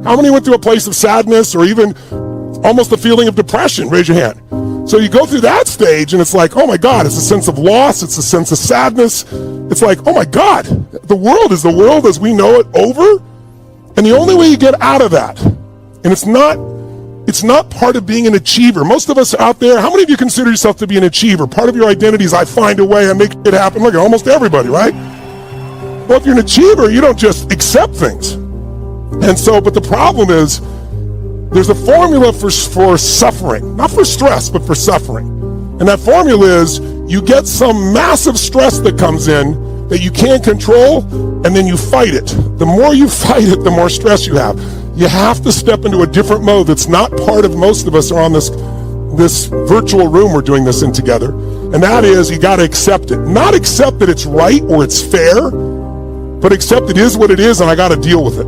How many went through a place of sadness or even almost a feeling of depression? Raise your hand. So you go through that stage and it's like, oh my God, it's a sense of loss. It's a sense of sadness. It's like, oh my God, the world is the world as we know it over. And the only way you get out of that, and it's not part of being an achiever. Most of us out there, how many of you consider yourself to be an achiever? Part of your identity is I find a way, I make it happen. Look at almost everybody, right? Well, if you're an achiever, you don't just accept things. And so, but the problem is, there's a formula for suffering, not for stress, but for suffering. And that formula is you get some massive stress that comes in that you can't control, and then you fight it. The more you fight it, the more stress you have. You have to step into a different mode that's not part of most of us are on this virtual room we're doing this in together. And that is you got to accept it. Not accept that it's right or it's fair, but accept it is what it is and I got to deal with it.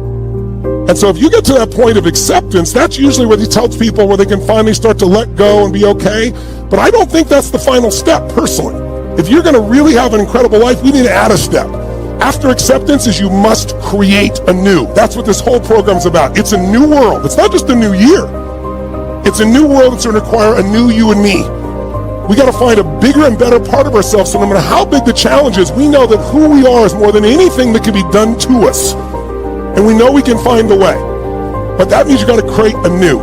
And so if you get to that point of acceptance, that's usually what he tells people where they can finally start to let go and be okay. But I don't think that's the final step, personally. If you're going to really have an incredible life, we need to add a step. After acceptance is you must create anew. That's what this whole program is about. It's a new world. It's not just a new year. It's a new world that's going to require a new you and me. We got to find a bigger and better part of ourselves, so no matter how big the challenge is, we know that who we are is more than anything that can be done to us. And we know we can find the way. But that means you got to create anew.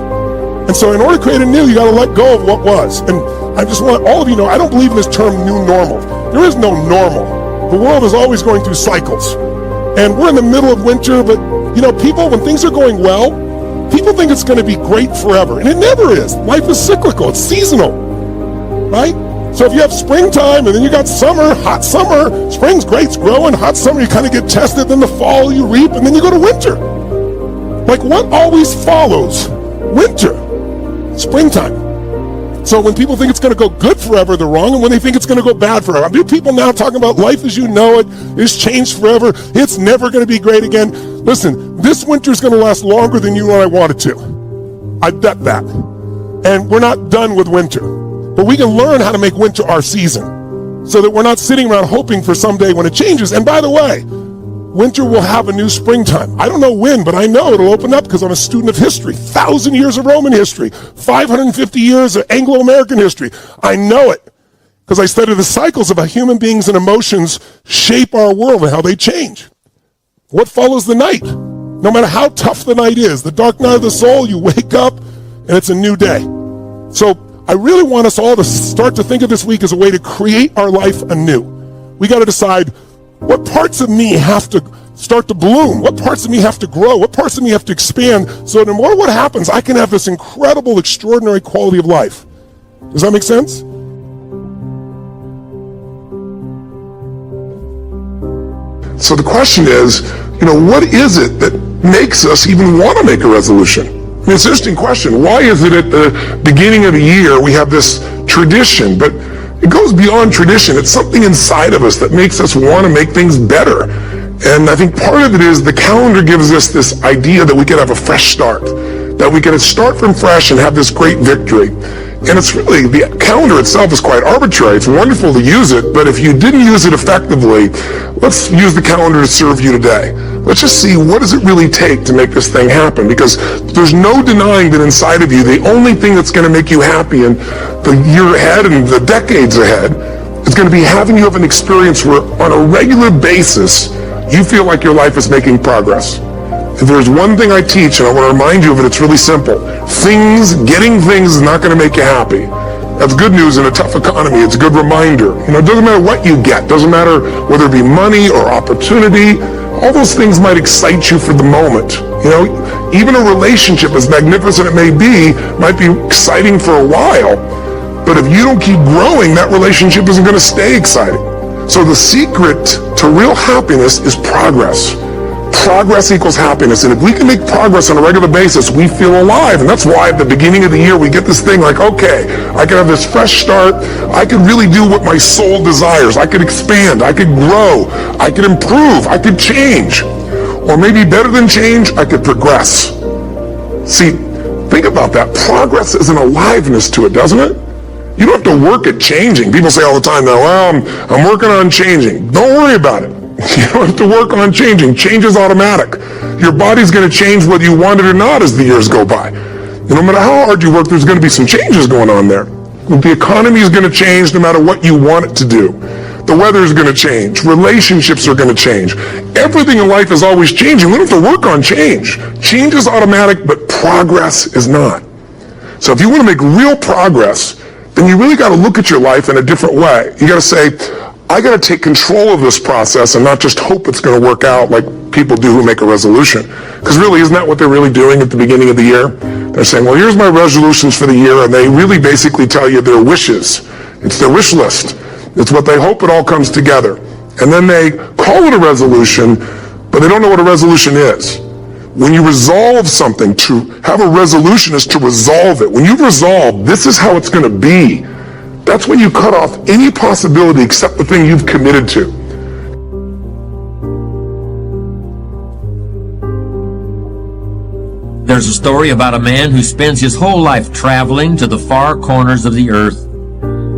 And so in order to create anew, you got to let go of what was. And I just want all of you to know, I don't believe in this term new normal. There is no normal. The world is always going through cycles. And we're in the middle of winter, but you know, people, when things are going well, people think it's going to be great forever. And it never is. Life is cyclical. It's seasonal. Right? So if you have springtime and then you got summer, hot summer, spring's great, it's growing, hot summer, you kind of get tested, then the fall you reap, and then you go to winter. Like what always follows winter? Springtime. So when people think it's going to go good forever, they're wrong, and when they think it's going to go bad forever. I mean, people now talking about life as you know it is changed forever. It's never going to be great again. Listen, this winter is going to last longer than you and I want it to. I bet that. And we're not done with winter. But we can learn how to make winter our season so that we're not sitting around hoping for someday when it changes. And by the way, winter will have a new springtime. I don't know when, but I know it'll open up because I'm a student of history. 1,000 years of Roman history, 550 years of Anglo-American history. I know it because I study the cycles of how human beings and emotions shape our world and how they change. What follows the night? No matter how tough the night is, the dark night of the soul, you wake up and it's a new day. So I really want us all to start to think of this week as a way to create our life anew. We got to decide what parts of me have to start to bloom, what parts of me have to grow, what parts of me have to expand, so no matter what happens, I can have this incredible, extraordinary quality of life. Does that make sense? So the question is, what is it that makes us even want to make a resolution? I mean, it's an interesting question. Why is it at the beginning of the year we have this tradition, but it goes beyond tradition. It's something inside of us that makes us want to make things better. And I think part of it is the calendar gives us this idea that we can have a fresh start, that we can start from fresh and have this great victory. And it's really, the calendar itself is quite arbitrary. It's wonderful to use it, but if you didn't use it effectively, let's use the calendar to serve you today. Let's just see, what does it really take to make this thing happen? Because there's no denying that inside of you, the only thing that's going to make you happy in the year ahead and the decades ahead is going to be having you have an experience where on a regular basis, you feel like your life is making progress. If there's one thing I teach, and I want to remind you of it, it's really simple. Getting things is not going to make you happy. That's good news in a tough economy. It's a good reminder. It doesn't matter what you get. Doesn't matter whether it be money or opportunity. All those things might excite you for the moment. Even a relationship, as magnificent it may be, might be exciting for a while. But if you don't keep growing, that relationship isn't going to stay exciting. So the secret to real happiness is progress. Progress equals happiness. And if we can make progress on a regular basis, we feel alive. And that's why at the beginning of the year, we get this thing like, okay, I can have this fresh start. I can really do what my soul desires. I could expand. I could grow. I could improve. I could change. Or maybe better than change, I could progress. See, think about that. Progress is an aliveness to it, doesn't it? You don't have to work at changing. People say all the time, well, I'm working on changing. Don't worry about it. You don't have to work on changing. Change is automatic. Your body's going to change whether you want it or not as the years go by. And no matter how hard you work, there's going to be some changes going on there. The economy is going to change no matter what you want it to do. The weather is going to change. Relationships are going to change. Everything in life is always changing. We don't have to work on change. Change is automatic, but progress is not. So if you want to make real progress, then you really got to look at your life in a different way. You got to say, I got to take control of this process and not just hope it's going to work out like people do who make a resolution. Because really, isn't that what they're really doing at the beginning of the year? They're saying, well, here's my resolutions for the year, and they really basically tell you their wishes. It's their wish list. It's what they hope it all comes together. And then they call it a resolution, but they don't know what a resolution is. When you resolve something, to have a resolution is to resolve it. When you resolve, this is how it's going to be. That's when you cut off any possibility except the thing you've committed to. There's a story about a man who spends his whole life traveling to the far corners of the earth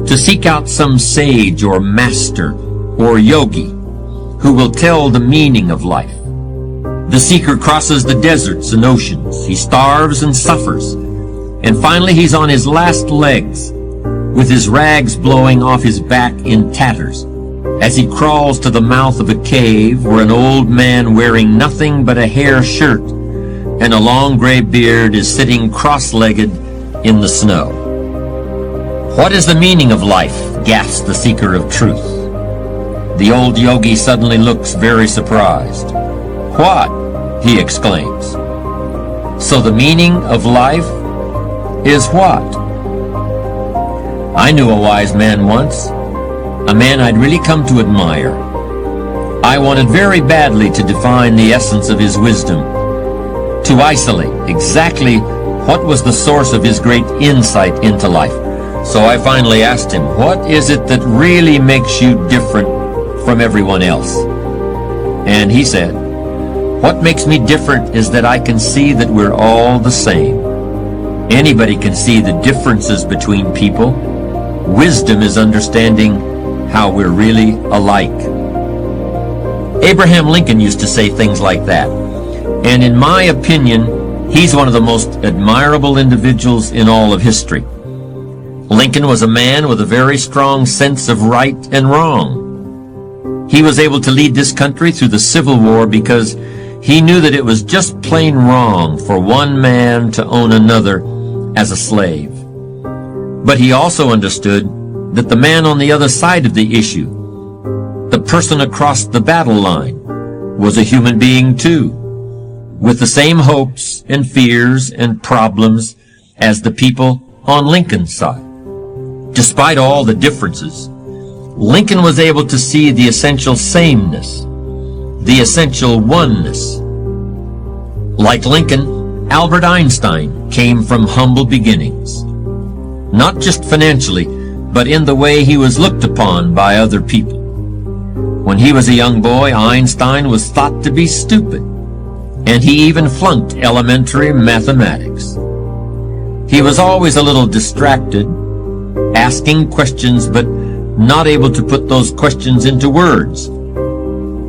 to seek out some sage or master or yogi who will tell the meaning of life. The seeker crosses the deserts and oceans. He starves and suffers. And finally he's on his last legs, with his rags blowing off his back in tatters, as he crawls to the mouth of a cave where an old man wearing nothing but a hair shirt and a long gray beard is sitting cross-legged in the snow. What is the meaning of life? Gasps the seeker of truth. The old yogi suddenly looks very surprised. What? He exclaims. So the meaning of life is what? I knew a wise man once, a man I'd really come to admire. I wanted very badly to define the essence of his wisdom, to isolate exactly what was the source of his great insight into life. So I finally asked him, what is it that really makes you different from everyone else? And he said, what makes me different is that I can see that we're all the same. Anybody can see the differences between people. Wisdom is understanding how we're really alike. Abraham Lincoln used to say things like that. And in my opinion, he's one of the most admirable individuals in all of history. Lincoln was a man with a very strong sense of right and wrong. He was able to lead this country through the Civil War because he knew that it was just plain wrong for one man to own another as a slave. But he also understood that the man on the other side of the issue, the person across the battle line, was a human being too, with the same hopes and fears and problems as the people on Lincoln's side. Despite all the differences, Lincoln was able to see the essential sameness, the essential oneness. Like Lincoln, Albert Einstein came from humble beginnings, not just financially, but in the way he was looked upon by other people. When he was a young boy, Einstein was thought to be stupid, and he even flunked elementary mathematics. He was always a little distracted, asking questions but not able to put those questions into words.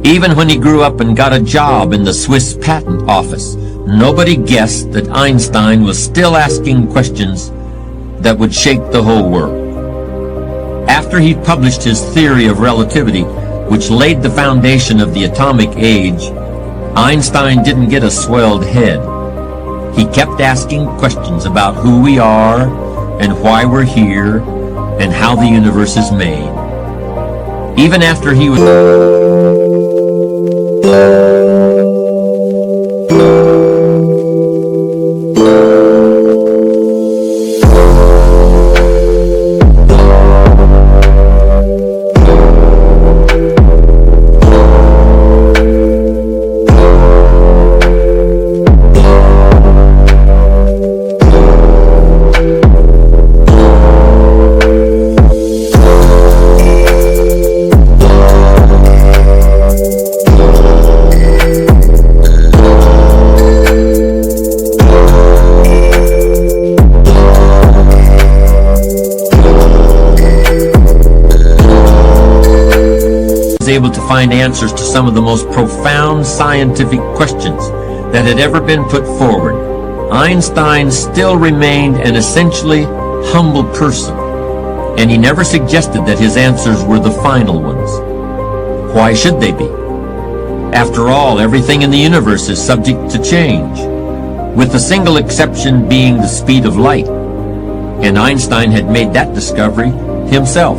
Even when he grew up and got a job in the Swiss patent office, nobody guessed that Einstein was still asking questions that would shake the whole world. After he published his theory of relativity, which laid the foundation of the atomic age, Einstein didn't get a swelled head. He kept asking questions about who we are and why we're here and how the universe is made. Even after he was find answers to some of the most profound scientific questions that had ever been put forward, Einstein still remained an essentially humble person, and he never suggested that his answers were the final ones. Why should they be? After all, everything in the universe is subject to change, with the single exception being the speed of light, and Einstein had made that discovery himself.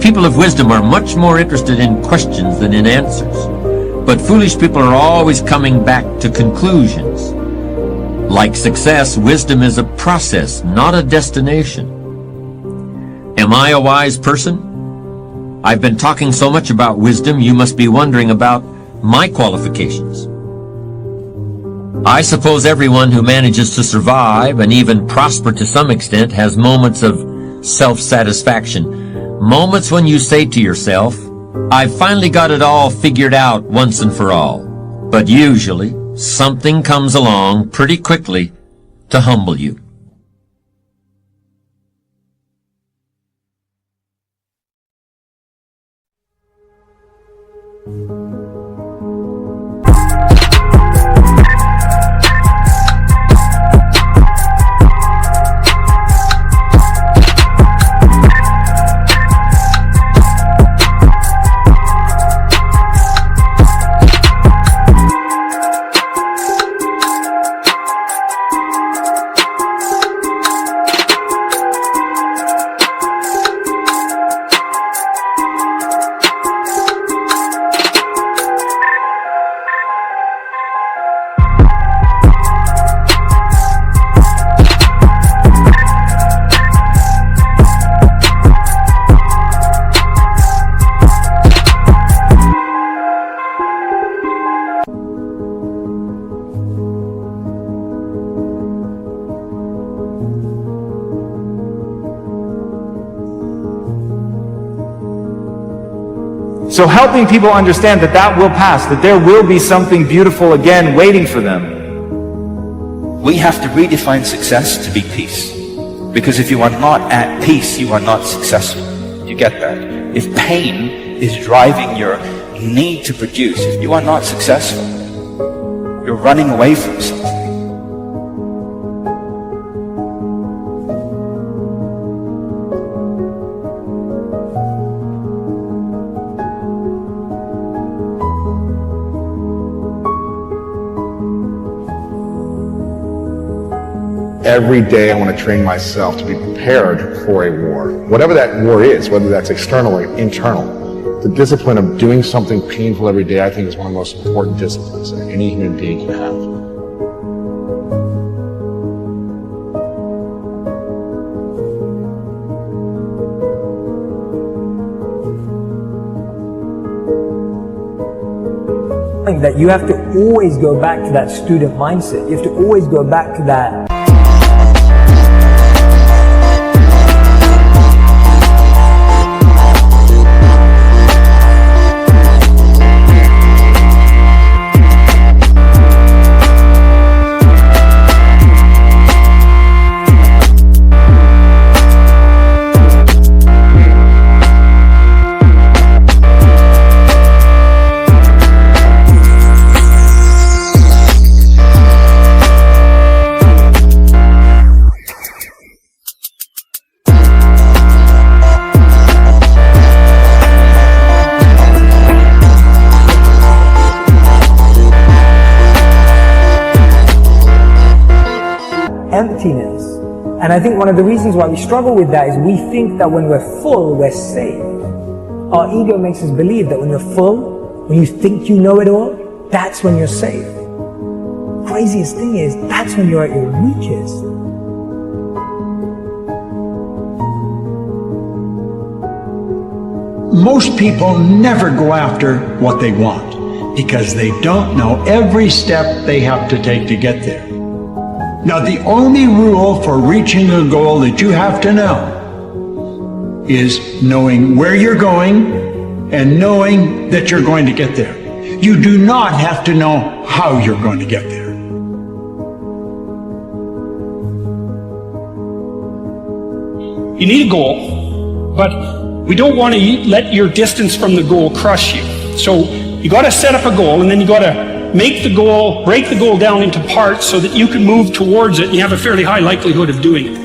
People of wisdom are much more interested in questions than in answers, but foolish people are always coming back to conclusions. Like success, wisdom is a process, not a destination. Am I a wise person? I've been talking so much about wisdom, you must be wondering about my qualifications. I suppose everyone who manages to survive and even prosper to some extent has moments of self-satisfaction. Moments when you say to yourself, I've finally got it all figured out once and for all. But usually, something comes along pretty quickly to humble you. So helping people understand that that will pass, that there will be something beautiful again waiting for them. We have to redefine success to be peace. Because if you are not at peace, you are not successful. You get that? If pain is driving your need to produce, if you are not successful, you're running away from something. Every day I want to train myself to be prepared for a war. Whatever that war is, whether that's external or internal, the discipline of doing something painful every day, I think, is one of the most important disciplines that any human being can have. That you have to always go back to that student mindset. You have to always go back to that. Emptiness. And I think one of the reasons why we struggle with that is we think that when we're full, we're safe. Our ego makes us believe that when you're full, when you think you know it all, that's when you're safe. Craziest thing is, that's when you're at your weakest. Most people never go after what they want because they don't know every step they have to take to get there. Now, the only rule for reaching a goal that you have to know is knowing where you're going and knowing that you're going to get there. You do not have to know how you're going to get there. You need a goal, but We don't want to let your distance from the goal crush you. So you got to set up a goal, and then you got to break the goal down into parts so that you can move towards it and you have a fairly high likelihood of doing it.